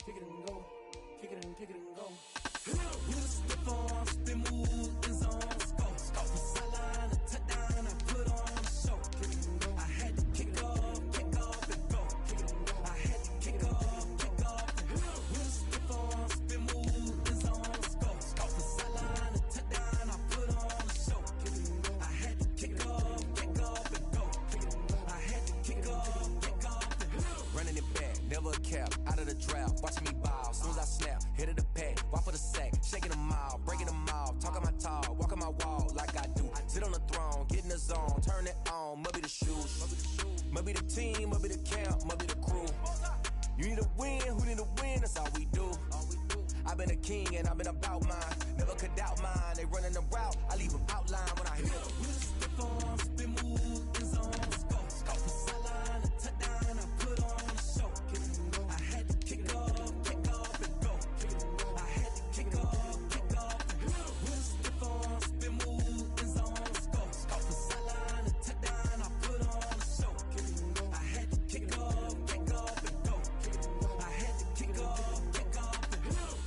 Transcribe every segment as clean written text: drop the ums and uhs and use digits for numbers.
kick it and go, kick it and go. With a stiff arm, spin move, in zone, scope. From sideline to touchdown, I put on a show. Kick it and go. I had to kick off and go. Kick it and go. I had to kick off and go. With a stiff arm, spin move, in zone, scope. From sideline to touchdown, I put on a show. Kick it and go. I had to kick off and go. Kick it and go. I had to kick off and go. Running it back, never a cap, out of the drought, watching me ball. Soon as I snap, hit of the pack, walk for the sack, shaking them all, breaking them off, talking my talk, walking my wall like I do. Sit on the throne, get in the zone, turn it on, must be the shoes, must be the team, must be the camp, must be the crew. You need a win, who need a win, that's all we do. I've been a king and I've been about mine, never could doubt mine. They running the route, I leave them outline when I hit them. With a stiff arm, spin move, in zone, scope. From sideline to touchdown, I put on a show. I had to kick off and go. I had to kick off and go. With a stiff arm, spin move, in zone, scope. From sideline to touchdown, I put on a show. I had to kick off and go. I had to kick off and go.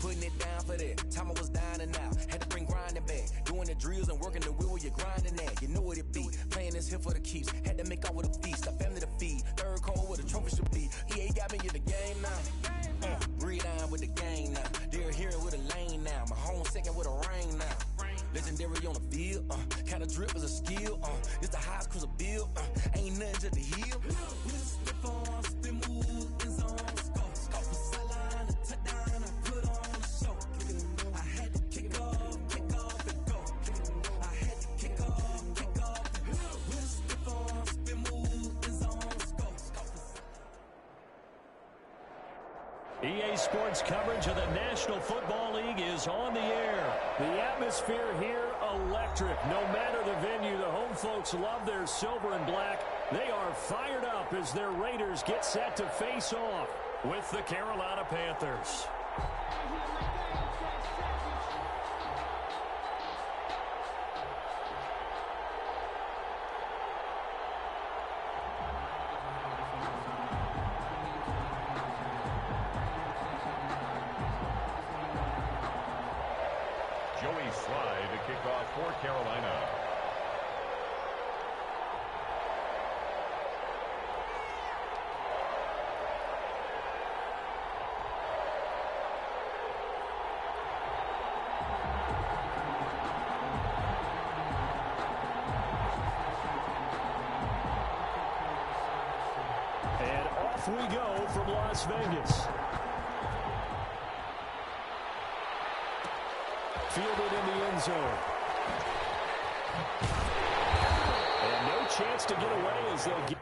Putting it down for that. Time I was down and out. Had to bring grinding back. Doing the drills and working the wheel where you're grinding at. You know what it be. Playing this here for the keeps. Had to make out with a feast. A family to feed. Third cold where the trophy should be. EA got me in the game now. Breathe down with the game now. They're here with a lane now. My home second with a rain now. Legendary on the field. Kinda drip as a skill. It's the highest cruiser bill. Ain't nothing to the hill. With a stiff arm, spin move, in zone, scope. From sideline to touchdown, I put on a show. I had to kick off and go. I had to kick off and go. With a stiff arm, spin move, in zone, scope. EA Sports coverage of the National Football League is on the air. The atmosphere here, electric. No matter the venue, the home folks love their silver and black. They are fired up as their Raiders get set to face off with the Carolina Panthers. Joey Slye to kick off for Carolina. And off we go from Las Vegas. Fielded in the end zone. And no chance to get away as they'll get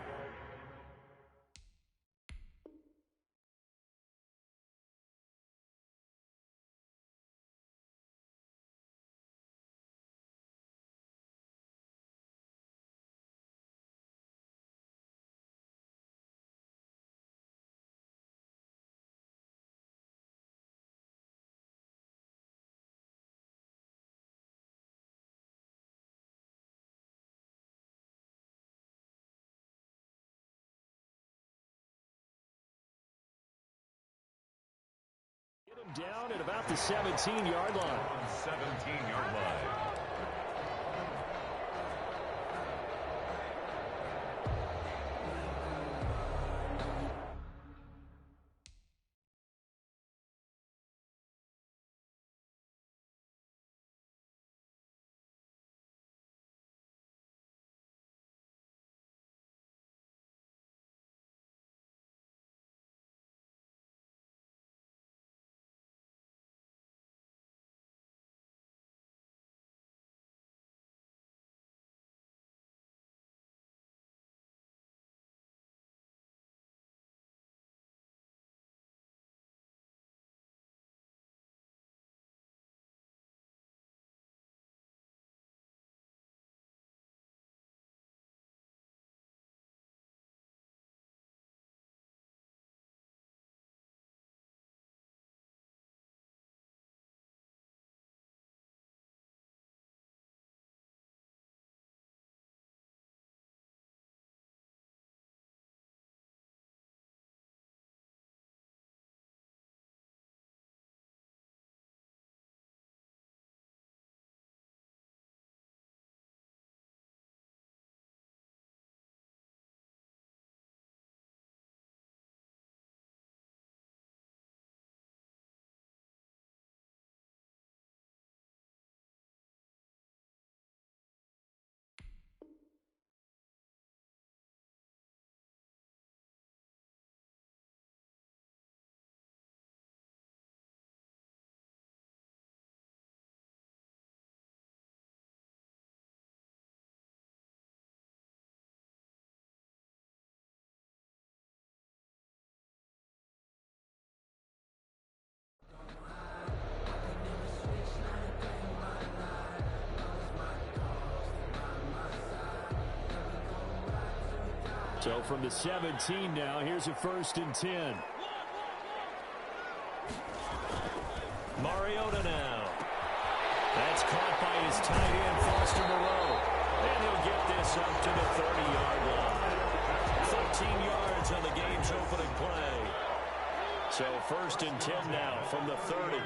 him down at about the 17-yard line. 17-yard line. So from the 17 now, here's a 1st and 10. Mariota now. That's caught by his tight end, Foster Moreau. And he'll get this up to the 30-yard line. 13 yards on the game's opening play. So 1st and 10 now from the 30.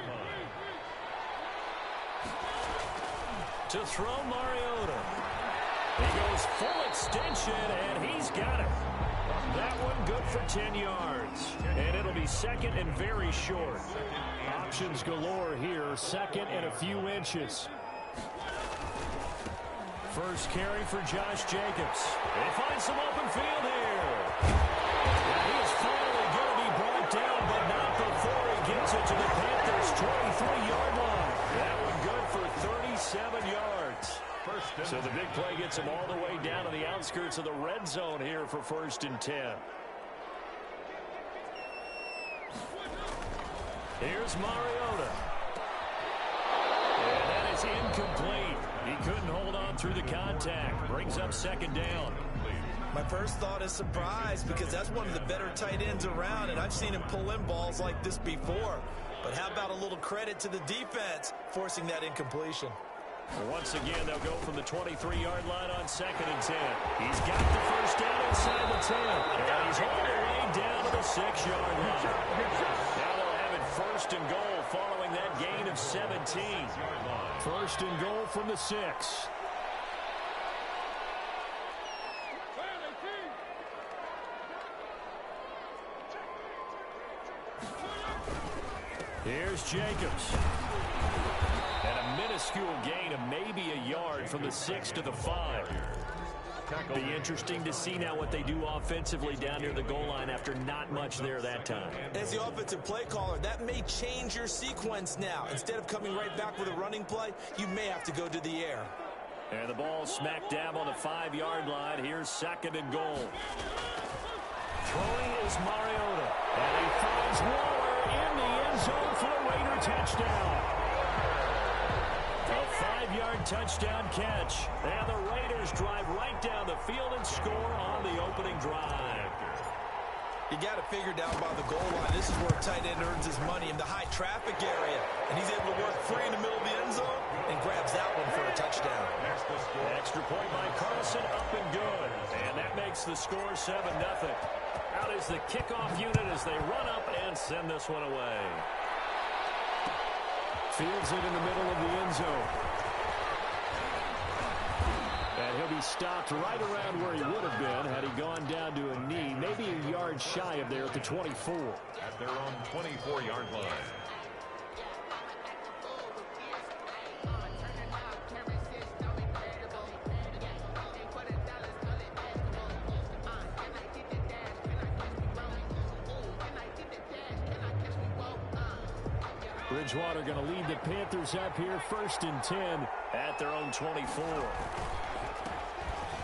To throw Mariota. He goes full extension, and he's got it. That one good for 10 yards. And it'll be 2nd and very short. Options galore here. 2nd and a few inches. First carry for Josh Jacobs. They find some open field here. And he is finally going to be brought down, but not before he gets it to the Panthers' 23-yard line. That one good for 37 yards. So the big play gets him all the way down to the outskirts of the red zone here for 1st and 10. Here's Mariota. And that is incomplete. He couldn't hold on through the contact. Brings up 2nd down. My first thought is surprise, because that's one of the better tight ends around, and I've seen him pull in balls like this before. But how about a little credit to the defense forcing that incompletion? Once again, they'll go from the 23-yard line on 2nd and 10. He's got the first down inside the 10. And he's all the way down to the 6-yard line. Now they'll have it 1st and goal following that gain of 17. 1st and goal from the 6. Here's Jacobs. And a minuscule gain of maybe a yard from the 6 to the 5. Be interesting to see now what they do offensively down near the goal line after not much there that time. As the offensive play caller, that may change your sequence now. Instead of coming right back with a running play, you may have to go to the air. And the ball smack dab on the 5-yard line. Here's 2nd and goal. Throwing is Mariota. And he finds Waller in the end zone for a Raider touchdown. A 5-yard touchdown catch. And the Raiders drive right down the field and score on the opening drive. You got to figure down by the goal line. This is where a tight end earns his money, in the high traffic area. And he's able to work free in the middle of the end zone and grabs that one for a touchdown. Extra point by Carson, up and good. And that makes the score 7-0. Out is the kickoff unit as they run up and send this one away. Fields it in the middle of the end zone. And he'll be stopped right around where he would have been had he gone down to a knee, maybe a yard shy of there at the 24. At their own 24-yard line. Bridgewater going to lead the Panthers up here, 1st and 10 at their own 24.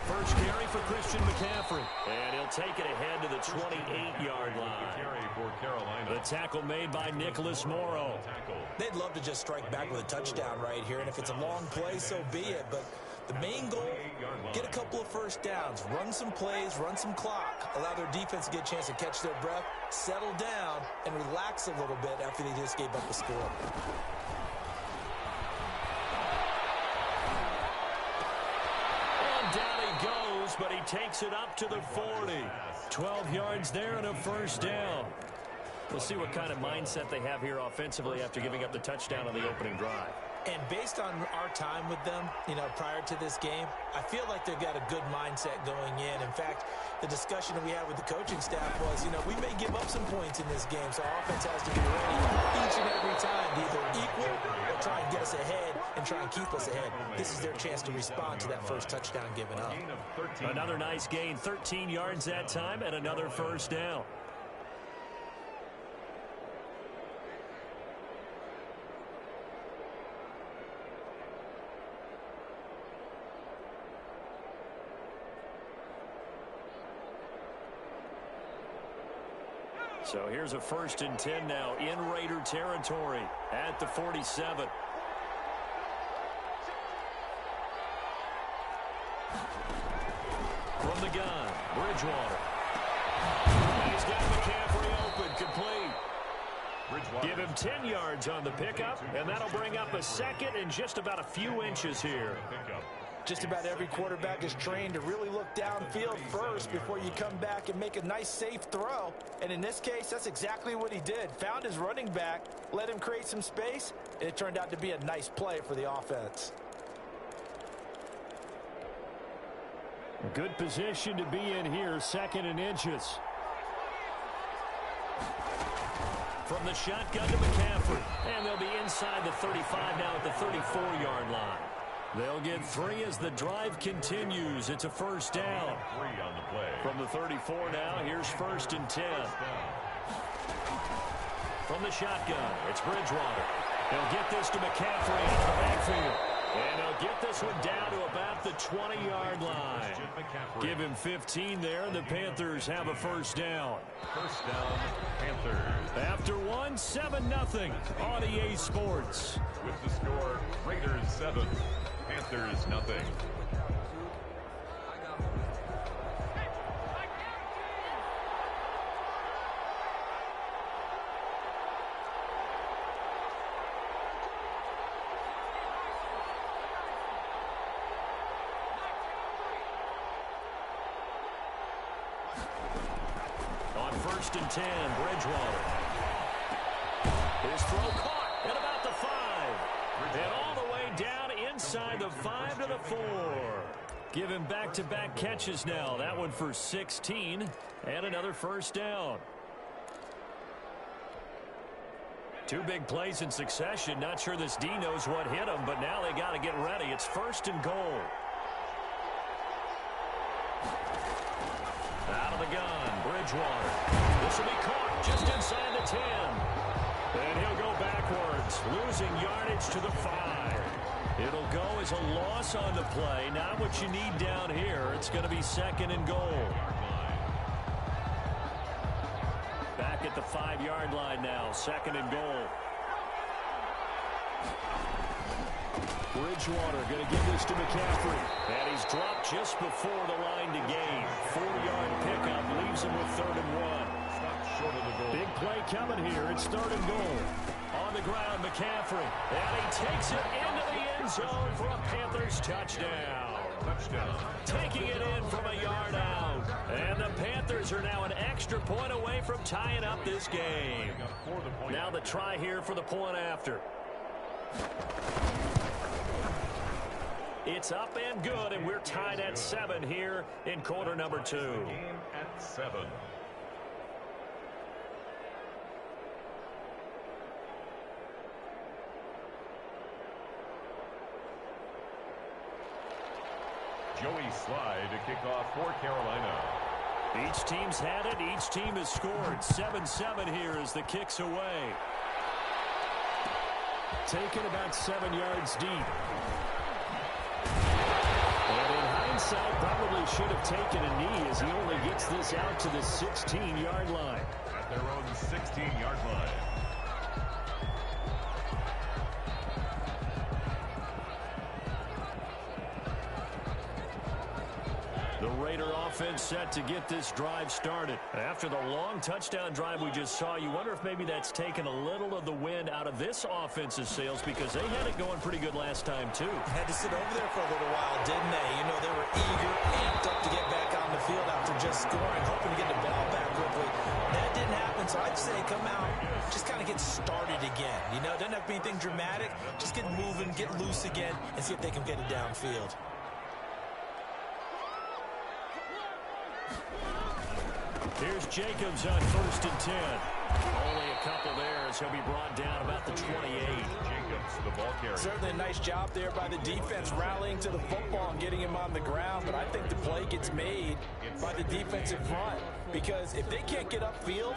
First carry for Christian McCaffrey. And he'll take it ahead to the 28-yard line. Carry for Carolina. The tackle made by Nicholas Morrow. They'd love to just strike back with a touchdown right here, and if it's a long play, so be it. But the main goal, get a couple of first downs, run some plays, run some clock, allow their defense to get a chance to catch their breath, settle down, and relax a little bit after they just gave up a score. And down he goes, but he takes it up to the 40. 12 yards there and a first down. We'll see what kind of mindset they have here offensively after giving up the touchdown on the opening drive. And based on our time with them, prior to this game, I feel like they've got a good mindset going in. In fact, the discussion that we had with the coaching staff was, we may give up some points in this game, so our offense has to be ready each and every time to either equal or try and get us ahead and try and keep us ahead. This is their chance to respond to that first touchdown given up. Another nice gain, 13 yards that time, and another first down. So here's a 1st and 10 now in Raider territory at the 47. From the gun, Bridgewater. Give him 10 yards on the pickup, and that'll bring up a second and just about a few inches here. Just about every quarterback is trained to really look downfield first before you come back and make a nice, safe throw. And in this case, that's exactly what he did. Found his running back, let him create some space, and it turned out to be a nice play for the offense. Good position to be in here, second and inches. From the shotgun to McCaffrey. And they'll be inside the 35 now at the 34-yard line. They'll get 3 as the drive continues. It's a first down. 3 on the play. From the 34 now, here's 1st and 10. From the shotgun, it's Bridgewater. He'll get this to McCaffrey out of the backfield. And he'll get this one down to about the 20-yard line. Give him 15 there, and the Panthers have a first down. First down, Panthers. After one, 7-0 on EA Sports. With the score, Raiders 7, Panthers nothing. On 1st and 10, Bridgewater. His throw caught at about the 5. And all the way down inside the 5 to the 4. Give him back-to-back catches now. That one for 16 and another first down. 2 big plays in succession. Not sure this D knows what hit him, but now they got to get ready. It's 1st and goal. Out of the gun, Bridgewater. This will be caught just inside the 10. And he'll go backwards, losing yardage to the 5. It'll go as a loss on the play. Not what you need down here. It's going to be 2nd and goal. Back at the 5-yard line now, 2nd and goal. Bridgewater going to give this to McCaffrey. And he's dropped just before the line to gain. 4-yard pickup leaves him with 3rd and 1. Stop short of the goal. Big play coming here. It's 3rd and goal. On the ground, McCaffrey. And he takes it into the end zone for a Panthers touchdown. Touchdown. Taking it in from a yard out. And the Panthers are now an extra point away from tying up this game. Now the try here for the point after. It's up and good, and we're tied at 7 here in quarter number 2. Game at 7. Joey Slye to kick off for Carolina. Each team's had it. Each team has scored. 7-7 here as the kick's away. Taken about 7 yards deep. And in hindsight, probably should have taken a knee as he only gets this out to the 16-yard line. At their own 16-yard line. The Raider offense set to get this drive started. After the long touchdown drive we just saw, you wonder if maybe that's taken a little of the wind out of this offense's sails because they had it going pretty good last time, too. Had to sit over there for a little while, didn't they? You know, they were eager, amped up to get back on the field after just scoring, hoping to get the ball back quickly. That didn't happen, so I'd say come out, just kind of get started again. You know, it doesn't have to be anything dramatic. Just get moving, get loose again, and see if they can get it downfield. Here's Jacobs on 1st and 10. Only a couple there as he'll be brought down about the 28. Jacobs, the ball carrier. Certainly a nice job there by the defense rallying to the football and getting him on the ground, but I think the play gets made by the defensive front because if they can't get upfield,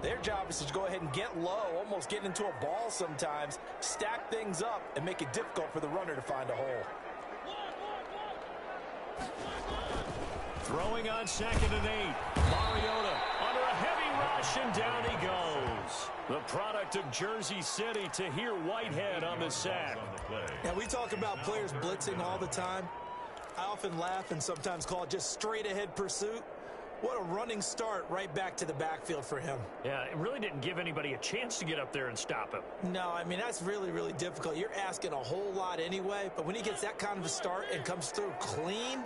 their job is to go ahead and get low, almost get into a ball sometimes, stack things up, and make it difficult for the runner to find a hole. Throwing on 2nd and 8. Mariota under a heavy rush, and down he goes. The product of Jersey City, Tahir Whitehead on the sack. Now, we talk about players blitzing all the time. I often laugh and sometimes call it just straight-ahead pursuit. What a running start right back to the backfield for him. Yeah, it really didn't give anybody a chance to get up there and stop him. No, I mean, that's really, really difficult. You're asking a whole lot anyway, but when he gets that kind of a start and comes through clean,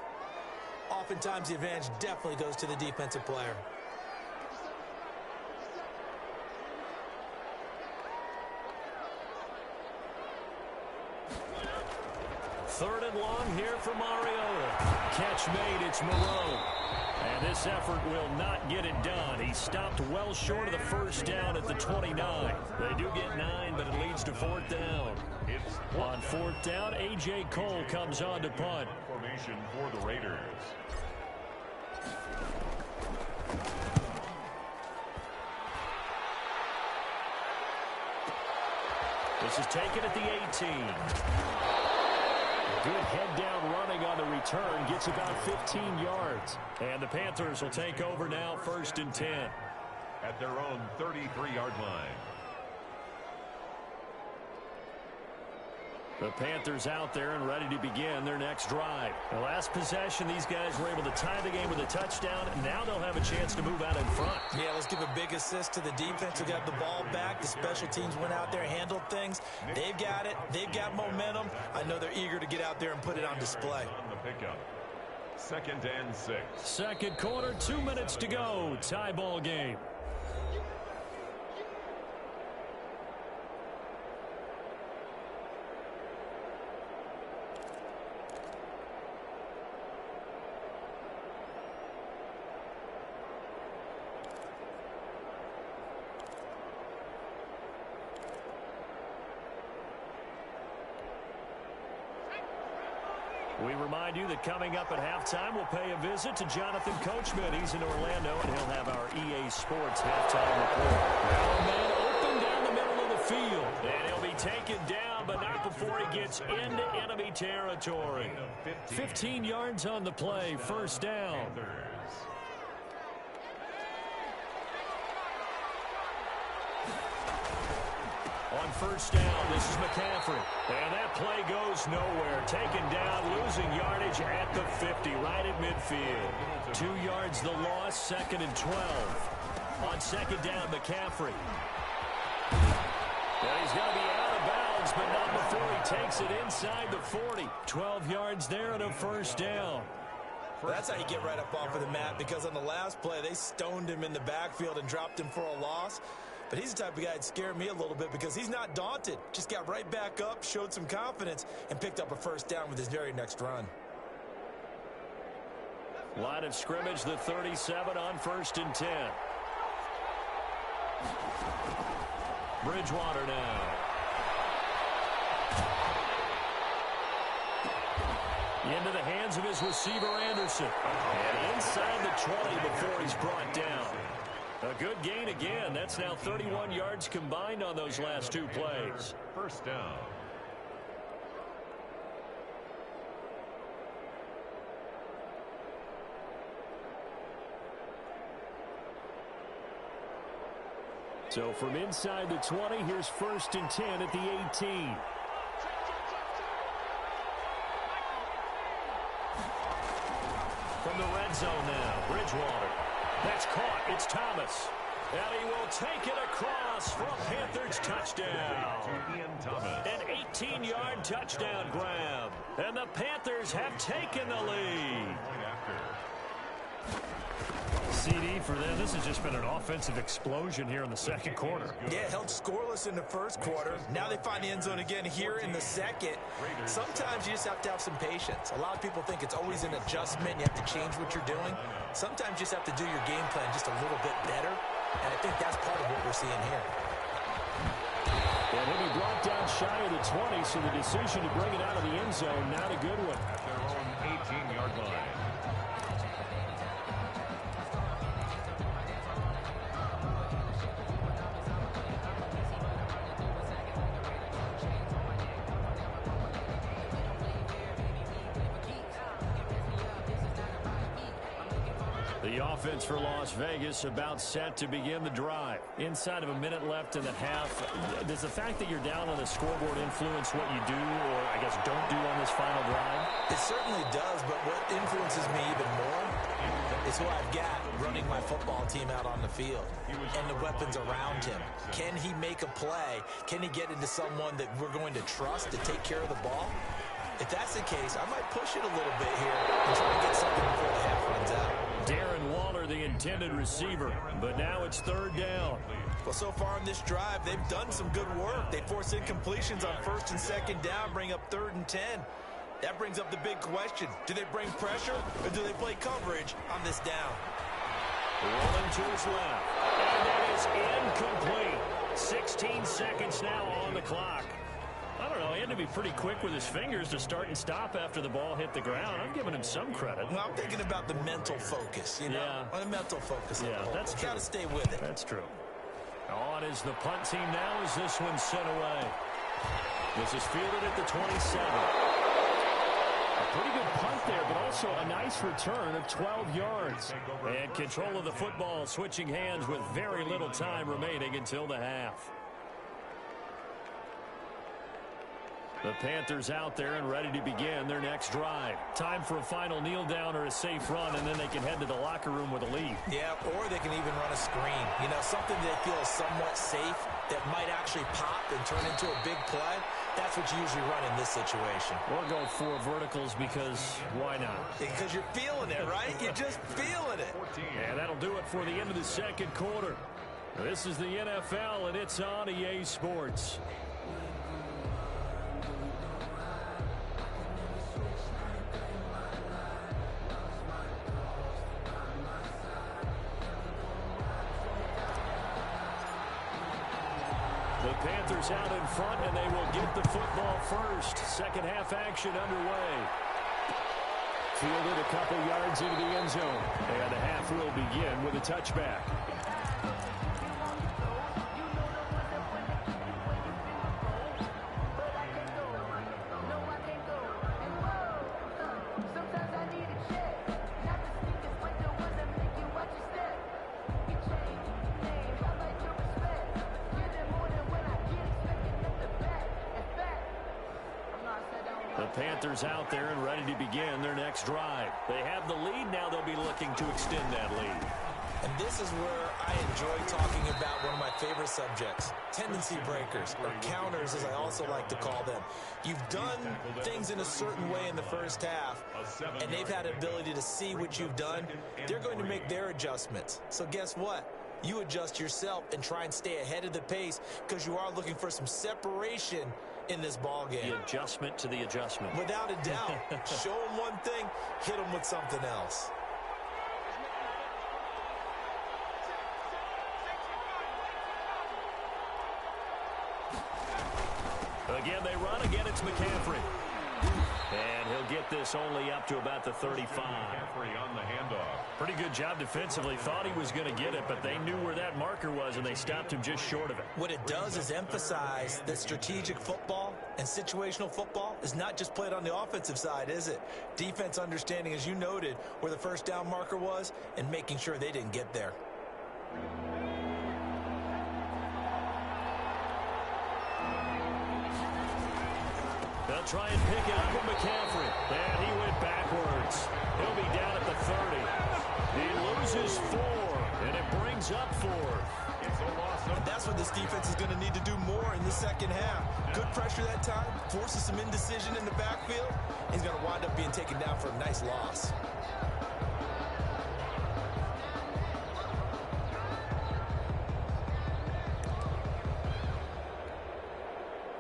oftentimes the advantage definitely goes to the defensive player. Third and long here for Mariota. Catch made, it's Moreau. And this effort will not get it done. He stopped well short of the first down at the 29. They do get 9, but it leads to fourth down. On fourth down, A.J. Cole comes on to punt. Formation for the Raiders. This is taken at the 18. Good head-down running on the return. Gets about 15 yards. And the Panthers will take over now, 1st and 10. At their own 33-yard line. The Panthers out there and ready to begin their next drive. The last possession, these guys were able to tie the game with a touchdown. Now they'll have a chance to move out in front. Yeah, let's give a big assist to the defense who got the ball back. The special teams went out there, handled things. They've got it. They've got momentum. I know they're eager to get out there and put it on display. On the pickup. 2nd and 6. Second quarter, 2 minutes to go. Tie ball game. We remind you that coming up at halftime, we'll pay a visit to Jonathan Coachman. He's in Orlando, and he'll have our EA Sports halftime report. Now, man, open down the middle of the field. And he'll be taken down, but not before he gets into enemy territory. 15 yards on the play, first down. On first down, this is McCaffrey. And that play goes nowhere. Taken down, losing yardage at the 50, right at midfield. 2 yards the loss, 2nd and 12. On second down, McCaffrey. And he's going to be out of bounds, but not before he takes it inside the 40. 12 yards there and a first down. That's how you get right up off of the mat, because on the last play, they stoned him in the backfield and dropped him for a loss. But he's the type of guy that scared me a little bit because he's not daunted. Just got right back up, showed some confidence, and picked up a first down with his very next run. Line of scrimmage, the 37 on 1st and 10. Bridgewater now. Into the hands of his receiver, Anderson. And inside the 20 before he's brought down. A good gain again. That's now 31 yards combined on those last 2 plays. First down. So from inside the 20, here's 1st and 10 at the 18. From the red zone now, Bridgewater. That's caught. It's Thomas. And he will take it across for a Panthers touchdown. An 18-yard touchdown grab. And the Panthers have taken the lead. CD for them. This has just been an offensive explosion here in the second quarter. Yeah, held scoreless in the first quarter. Now they find the end zone again here in the second. Sometimes you just have to have some patience. A lot of people think it's always an adjustment. You have to change what you're doing. Sometimes you just have to do your game plan just a little bit better. And I think that's part of what we're seeing here. And he'll be brought down shy of the 20, so the decision to bring it out of the end zone, not a good one. At their own 18-yard line. The offense for Las Vegas about set to begin the drive. Inside of a minute left in the half. Does the fact that you're down on the scoreboard influence what you do, or I guess don't do on this final drive? It certainly does, but what influences me even more is who I've got running my football team out on the field and the weapons around him. Can he make a play? Can he get into someone that we're going to trust to take care of the ball? If that's the case, I might push it a little bit here and try to get something before the half runs out. Darren Waller, the intended receiver, but now it's third down. Well, so far in this drive, they've done some good work. They force incompletions on first and second down, bring up 3rd and 10. That brings up the big question. Do they bring pressure or do they play coverage on this down? Rolling to his left. And that is incomplete. 16 seconds now on the clock. I don't know. He had to be pretty quick with his fingers to start and stop after the ball hit the ground. I'm giving him some credit. Well, I'm thinking about the mental focus, you know? Yeah. On the mental focus. Yeah, that's true. Got to stay with it. That's true. On is the punt team now as this one's sent away. This is fielded at the 27. A pretty good punt there, but also a nice return of 12 yards. And control of the football, switching hands with very little time remaining until the half. The Panthers out there and ready to begin their next drive. Time for a final kneel down or a safe run, and then they can head to the locker room with a lead. Yeah, or they can even run a screen. You know, something they feel is somewhat safe that might actually pop and turn into a big play. That's what you usually run in this situation. Or go 4 verticals because why not? Because you're feeling it, right? You're just feeling it. And that'll do it for the end of the second quarter. This is the NFL, and it's on EA Sports. The Panthers out in front, and they will get the football first. Second half action underway. Fielded a couple yards into the end zone. And the half will begin with a touchback. The Panthers out there and ready to begin their next drive. They have the lead. Now they'll be looking to extend that lead. And this is where I enjoy talking about one of my favorite subjects, tendency breakers, or counters as I also like to call them. You've done things in a certain way in the first half, and they've had the ability to see what you've done. They're going to make their adjustments. So guess what? You adjust yourself and try and stay ahead of the pace because you are looking for some separation in this ball game. The adjustment to the adjustment. Without a doubt. Show them one thing, hit them with something else. Again, they run. Again, it's McCaffrey. And he'll get this only up to about the 35. McCaffrey on the handoff. Pretty good job defensively. Thought he was going to get it, but they knew where that marker was, and they stopped him just short of it. What it does is emphasize that strategic football and situational football is not just played on the offensive side, is it? Defense understanding, as you noted, where the first down marker was and making sure they didn't get there. They'll try and pick it up with McCaffrey. And he went backwards. He'll be down at the 30. He loses 4, and it brings up 4. And that's what this defense is going to need to do more in the second half. Good pressure that time, forces some indecision in the backfield. He's going to wind up being taken down for a nice loss.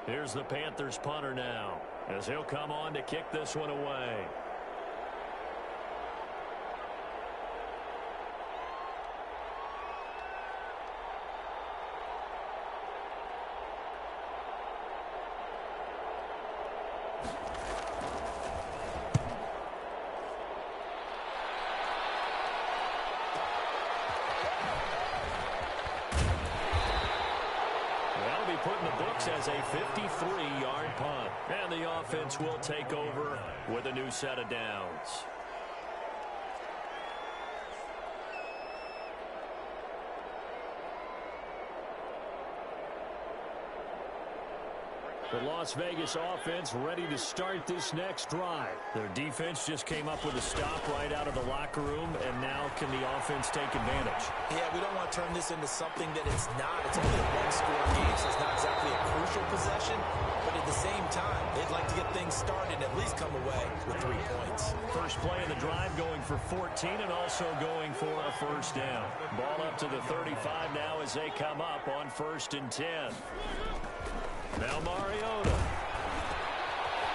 Here's the Panthers punter now, as he'll come on to kick this one away. Put in the books as a 53-yard punt. And the offense will take over with a new set of downs. The Las Vegas offense ready to start this next drive. Their defense just came up with a stop right out of the locker room, and now can the offense take advantage? Yeah, we don't want to turn this into something that it's not. It's only a one-score game, so it's not exactly a crucial possession. But at the same time, they'd like to get things started and at least come away with 3 points. First play of the drive going for 14 and also going for a first down. Ball up to the 35 now as they come up on 1st and 10. Now Mariota.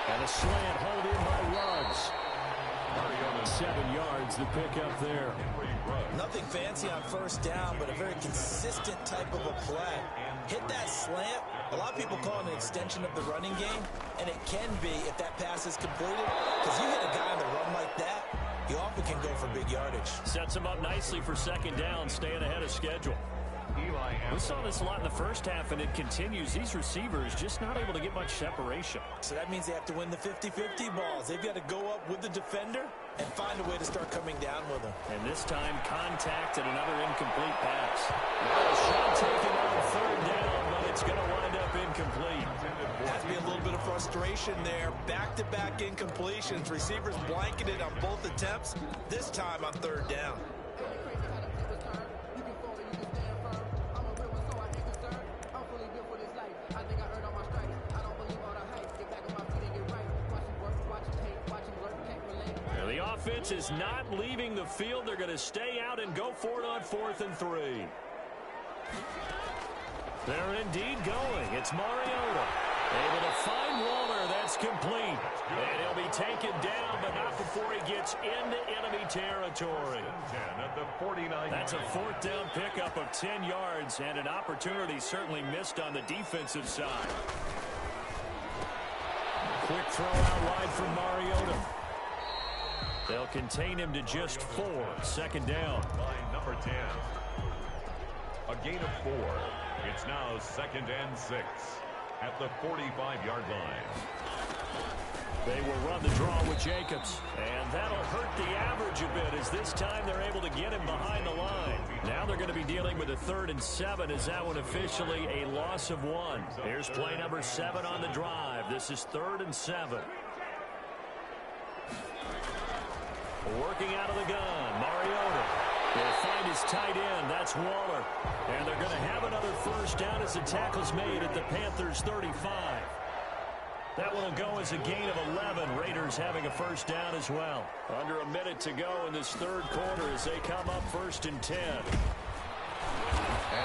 And a slant hold in by Ruggs. 7 yards the pickup there. Nothing fancy on first down, but a very consistent type of a play. Hit that slant. A lot of people call it an extension of the running game, and it can be if that pass is completed, because you hit a guy on the run like that, you often can go for big yardage. Sets him up nicely for 2nd down, staying ahead of schedule. We saw this a lot in the first half, and it continues. These receivers just not able to get much separation. So that means they have to win the 50-50 balls. They've got to go up with the defender and find a way to start coming down with them. And this time, contact and another incomplete pass. Now a shot taken on 3rd down, but it's going to wind up incomplete. Has to be a little bit of frustration there. Back-to-back incompletions. Receivers blanketed on both attempts, this time on 3rd down. The offense is not leaving the field. They're going to stay out and go for it on 4th and 3. They're indeed going. It's Mariota. Able to find Waller. That's complete. And he'll be taken down, but not before he gets into enemy territory. That's a 4th down pickup of 10 yards and an opportunity certainly missed on the defensive side. Quick throw out wide from Mariota. They'll contain him to just 4. 2nd down. Line number 10. A gain of 4. It's now 2nd and 6 at the 45-yard line. They will run the draw with Jacobs. And that'll hurt the average a bit as this time they're able to get him behind the line. Now they're going to be dealing with a 3rd and 7 as that one officially a loss of 1. Here's play number 7 on the drive. This is 3rd and 7. Working out of the gun, Mariota will find his tight end. That's Waller. And they're going to have another first down as the tackle's made at the Panthers' 35. That one will go as a gain of 11. Raiders having a first down as well. Under a minute to go in this 3rd quarter as they come up 1st and 10. And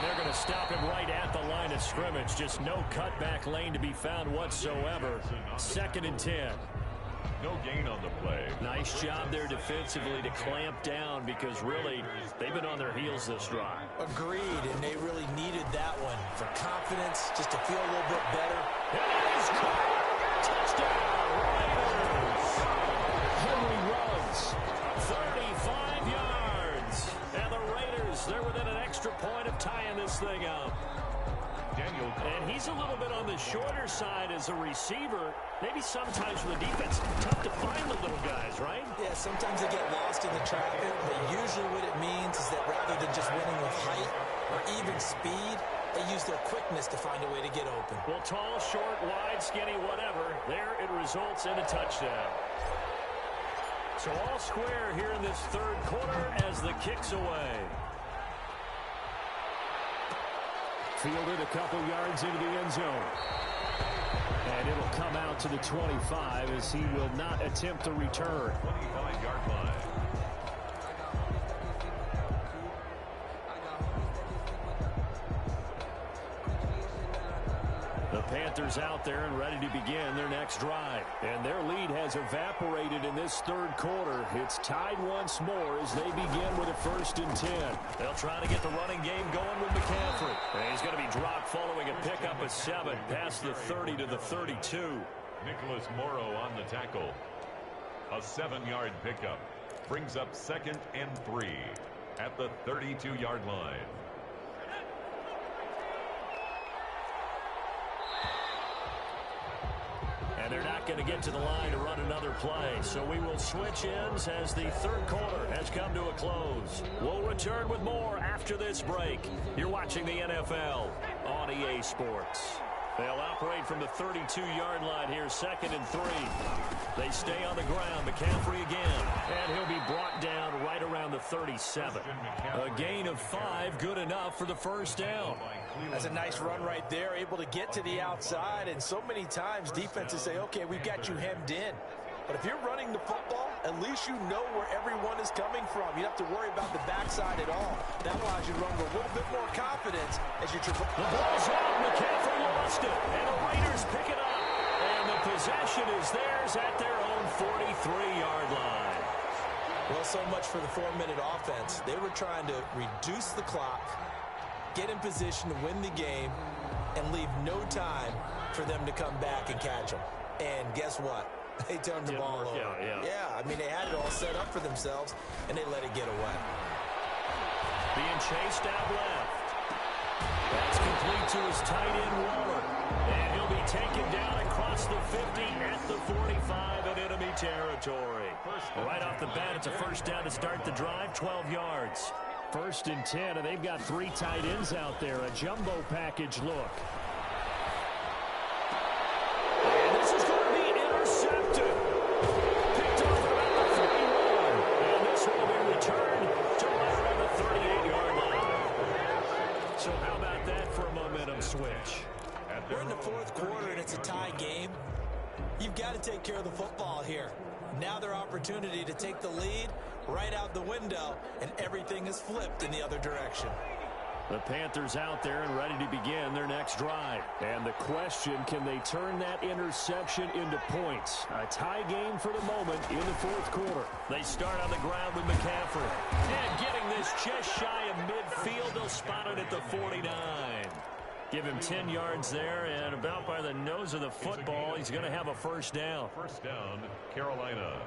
they're going to stop him right at the line of scrimmage. Just no cutback lane to be found whatsoever. 2nd and 10. No gain on the play. Nice job there defensively to clamp down because really they've been on their heels this drive. Agreed, and they really needed that one for confidence, just to feel a little bit better. It is caught. Touchdown, Raiders. Henry Ruggs, 35 yards. And the Raiders, they're within an extra point of tying this thing up. And he's a little bit on the shorter side as a receiver. Maybe sometimes for the defense, tough to find the little guys, right? Yeah, sometimes they get lost in the traffic, but usually what it means is that rather than just winning with height or even speed, they use their quickness to find a way to get open. Well, tall, short, wide, skinny, whatever, there it results in a touchdown. So all square here in this 3rd quarter as the kick's away. Fielded a couple yards into the end zone. And it'll come out to the 25 as he will not attempt to return. 25-yard line. The Panthers out there and ready to begin their next drive. And their lead has evaporated in this 3rd quarter. It's tied once more as they begin with a 1st and 10. They'll try to get the running game going with McCaffrey. And he's going to be dropped following a pickup of 7 past the 30 to the 32. Nicholas Morrow on the tackle. A 7-yard pickup brings up 2nd and 3 at the 32-yard line. And they're not going to get to the line to run another play. So we will switch ends as the 3rd quarter has come to a close. We'll return with more after this break. You're watching the NFL on EA Sports. They'll operate from the 32-yard line here, 2nd and 3. They stay on the ground. McCaffrey again. And he'll be brought down right around the 37. A gain of 5, good enough for the first down. That's a nice run right there, able to get to the outside. And so many times defenses say, okay, we've got you hemmed in. But if you're running the football, at least you know where everyone is coming from. You don't have to worry about the backside at all. That allows you to run with a little bit more confidence as you traverse. The ball's out. McCaffrey lost it. And the Raiders pick it up. And the possession is theirs at their own 43-yard line. Well, so much for the 4-minute offense. They were trying to reduce the clock, get in position to win the game, and leave no time for them to come back and catch them. And guess what? They turned the ball over. Yeah, I mean, they had it all set up for themselves, and they let it get away. Being chased out left. That's complete to his tight end, Waller. And he'll be taken down across the 50 at the 45 in enemy territory. Right off the bat, it's a first down to start the drive, 12 yards. 1st and 10, and they've got 3 tight ends out there. A jumbo package look. And this is going to be intercepted. Picked off around the 31. And this will be returned to right around the 38-yard line. So how about that for a momentum switch? We're in the 4th quarter, and it's a tie game. You've got to take care of the football here. Now their opportunity to take the lead right out the window, and everything is flipped in the other direction. The Panthers out there and ready to begin their next drive. And the question, can they turn that interception into points? A tie game for the moment in the 4th quarter. They start on the ground with McCaffrey. And getting this just shy of midfield, they'll spot it at the 49. Give him 10 yards there, and about by the nose of the football, he's going to have a first down. First down, Carolina.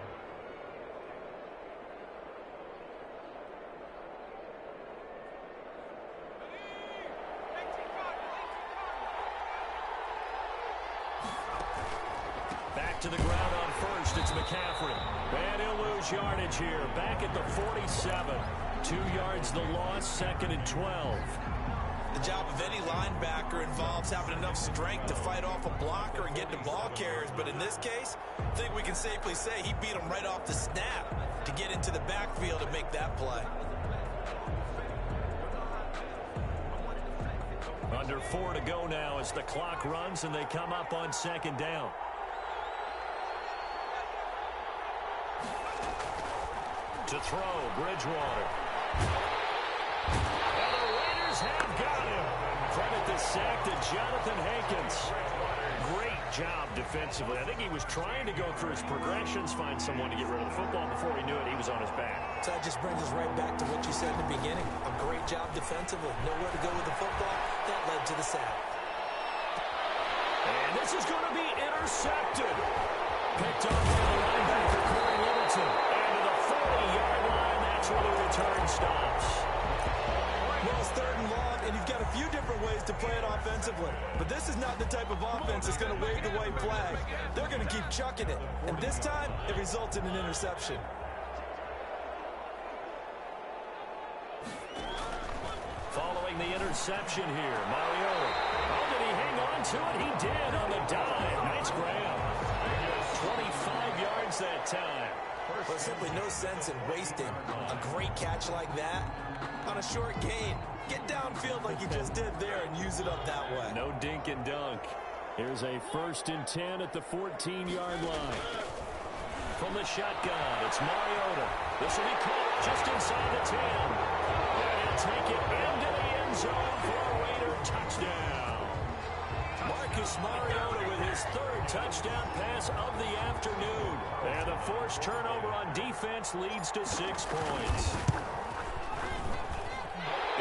Back to the ground on first, it's McCaffrey. And he'll lose yardage here, back at the 47. 2 yards the loss, 2nd and 12. The job of any linebacker involves having enough strength to fight off a blocker and get to ball carriers. But in this case, I think we can safely say he beat him right off the snap to get into the backfield and make that play. Under 4 to go now as the clock runs and they come up on 2nd down. To throw, Bridgewater. And the Raiders have got him. Credit the sack to Jonathan Hankins. Great job defensively. I think he was trying to go through his progressions, find someone to get rid of the football. Before he knew it, he was on his back. So that just brings us right back to what you said in the beginning. A great job defensively. Nowhere to go with the football. That led to the sack. And this is going to be intercepted. Picked off by the linebacker, Corey Littleton. And to the 40-yard line, that's where the return stops. Well, it's 3rd and long, and you've got a few different ways to play it offensively. But this is not the type of offense that's going to wave the white flag. They're going to keep chucking it. And this time, it results in an interception. Following the interception here, Mariota. Oh, did he hang on to it? He did on the dive. Nice grab. 25 yards that time. There's simply no sense in wasting a great catch like that on a short gain. Get downfield like you just did there and use it up that way. No dink and dunk. Here's a 1st and 10 at the 14-yard line. From the shotgun, it's Mariota. This will be caught just inside the 10. And he'll take it into the end zone for a Raider touchdown. Marcus Mariota with his 3rd touchdown pass of the afternoon. And a forced turnover on defense leads to 6 points.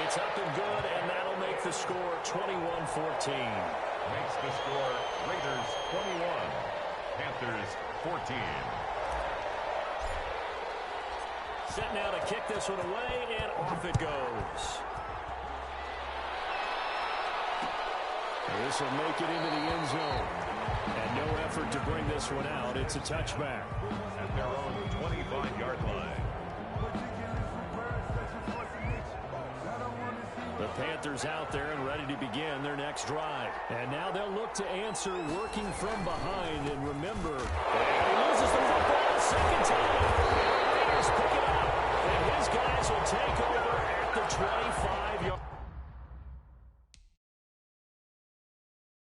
It's up and good, and that'll make the score 21-14. Makes the score Raiders 21, Panthers 14. Set now to kick this one away, and off it goes. This will make it into the end zone. And no effort to bring this one out. It's a touchback. At their own 25-yard line. The Panthers out there and ready to begin their next drive. And now they'll look to answer working from behind. And remember, he loses the football a second time. Raiders pick it up. And his guys will take over at the 25-yard.